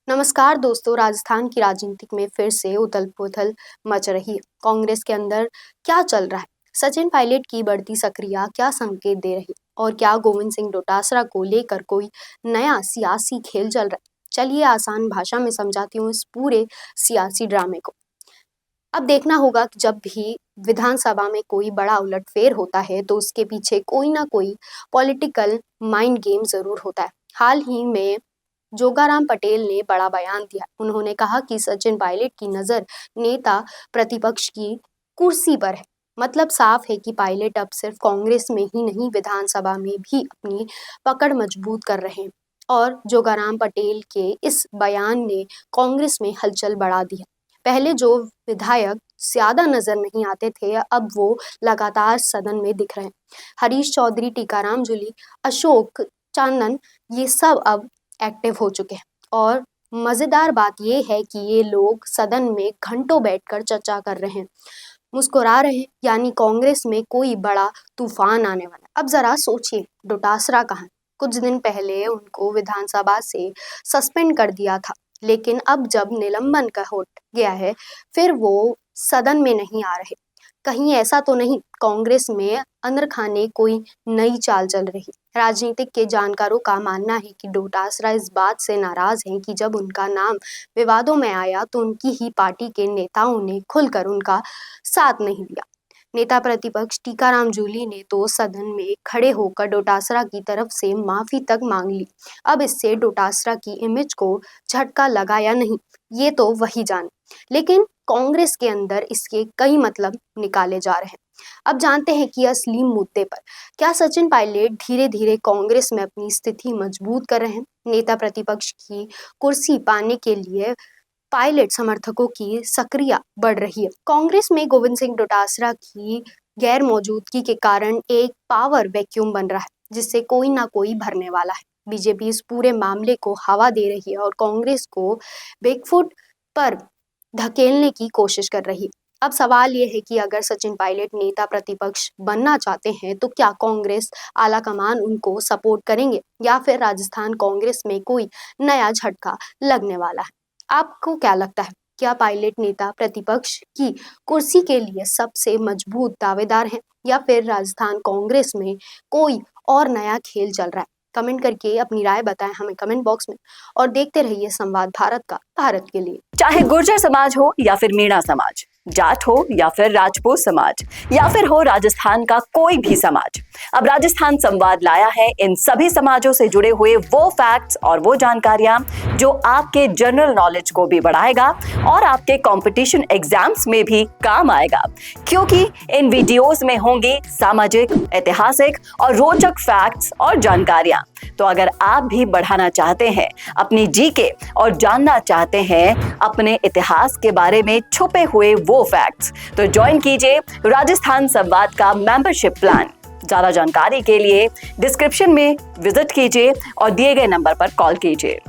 नमस्कार दोस्तों, राजस्थान की राजनीति में फिर से उथल-पुथल मच रही है। कांग्रेस के अंदर क्या चल रहा है? सचिन पायलट की बढ़ती सक्रियता क्या संकेत दे रही है? और क्या गोविंद सिंह डोटासरा को लेकर कोई नया सियासी खेल चल रहा है? चलिए आसान भाषा में समझाती हूँ इस पूरे सियासी ड्रामे को। अब देखना होगा कि जब भी विधानसभा में कोई बड़ा उलटफेर होता है तो उसके पीछे कोई ना कोई पॉलिटिकल माइंड गेम जरूर होता है। हाल ही में जोगाराम पटेल ने बड़ा बयान दिया। उन्होंने कहा कि सचिन पायलट की नज़र नेता प्रतिपक्ष की कुर्सी पर है। मतलब साफ है कि पायलट अब सिर्फ कांग्रेस में ही नहीं, विधानसभा में भी अपनी पकड़ मजबूत कर रहे हैं। और जोगाराम पटेल के इस बयान ने कांग्रेस में हलचल बढ़ा दी है। पहले जो विधायक ज्यादा नजर नहीं आते थे, अब वो लगातार सदन में दिख रहे हैं। हरीश चौधरी, टीकाराम जूली, अशोक चांदन, ये सब अब एक्टिव हो चुके हैं। और मजेदार बात यह है कि ये लोग सदन में घंटों बैठकर चर्चा कर रहे हैं, मुस्कुरा रहे हैं, यानी कांग्रेस में कोई बड़ा तूफान आने वाला है। अब जरा सोचिए, डोटासरा कहाँ है? कुछ दिन पहले उनको विधानसभा से सस्पेंड कर दिया था, लेकिन अब जब निलंबन का हो गया है, फिर वो सदन में नहीं आ रहे। कहीं ऐसा तो नहीं कांग्रेस में अंदर खाने कोई नई चाल चल रही? राजनीतिक के जानकारों का मानना है कि डोटासरा इस बात से नाराज हैं कि जब उनका नाम विवादों में आया तो उनकी ही पार्टी के नेताओं ने खुलकर उनका साथ नहीं दिया। नेता प्रतिपक्ष टीकाराम जूली ने तो सदन में खड़े होकर डोटासरा की तरफ से माफी तक मांग ली। अब इससे डोटासरा की इमेज को झटका लगा या नहीं, ये तो वही जाने। लेकिन कांग्रेस के अंदर इसके कई मतलब निकाले जा रहे हैं। अब जानते हैं कि असली मुद्दे पर क्या सचिन पायलट धीरे धीरे कांग्रेस में अपनी स्थिति मजबूत कर रहे हैं? नेता प्रतिपक्ष की कुर्सी पाने के लिए पायलट समर्थकों की सक्रियता बढ़ रही है। कांग्रेस में गोविंद सिंह डोटासरा की गैर मौजूदगी के कारण एक पावर वैक्यूम बन रहा है, जिससे कोई ना कोई भरने वाला है। बीजेपी इस पूरे मामले को हवा दे रही है और कांग्रेस को बैकफुट पर धकेलने की कोशिश कर रही है। अब सवाल यह है कि अगर सचिन पायलट नेता प्रतिपक्ष बनना चाहते हैं तो क्या कांग्रेस आलाकमान उनको सपोर्ट करेंगे, या फिर राजस्थान कांग्रेस में कोई नया झटका लगने वाला है? आपको क्या लगता है? क्या पायलट नेता प्रतिपक्ष की कुर्सी के लिए सबसे मजबूत दावेदार हैं, या फिर राजस्थान कांग्रेस में कोई और नया खेल चल रहा है? कमेंट करके अपनी राय बताएं हमें कमेंट बॉक्स में, और देखते रहिए संवाद भारत का, भारत के लिए। चाहे गुर्जर समाज हो या फिर मीणा समाज, जाट हो या फिर राजपूत समाज, या फिर हो राजस्थान का कोई भी समाज, अब राजस्थान संवाद लाया है इन सभी समाजों से जुड़े हुए वो फैक्ट्स और वो जानकारियां जो आपके जनरल नॉलेज को भी बढ़ाएगा और आपके कंपटीशन एग्जाम्स में भी काम आएगा। क्योंकि इन वीडियोस में होंगी सामाजिक, ऐतिहासिक और रोचक फैक्ट्स और जानकारियां। तो अगर आप भी बढ़ाना चाहते हैं अपनी जीके और जानना चाहते हैं अपने इतिहास के बारे में छुपे हुए वो फैक्ट्स, तो ज्वाइन कीजिए राजस्थान संवाद का मेंबरशिप प्लान। ज्यादा जानकारी के लिए डिस्क्रिप्शन में विजिट कीजिए और दिए गए नंबर पर कॉल कीजिए।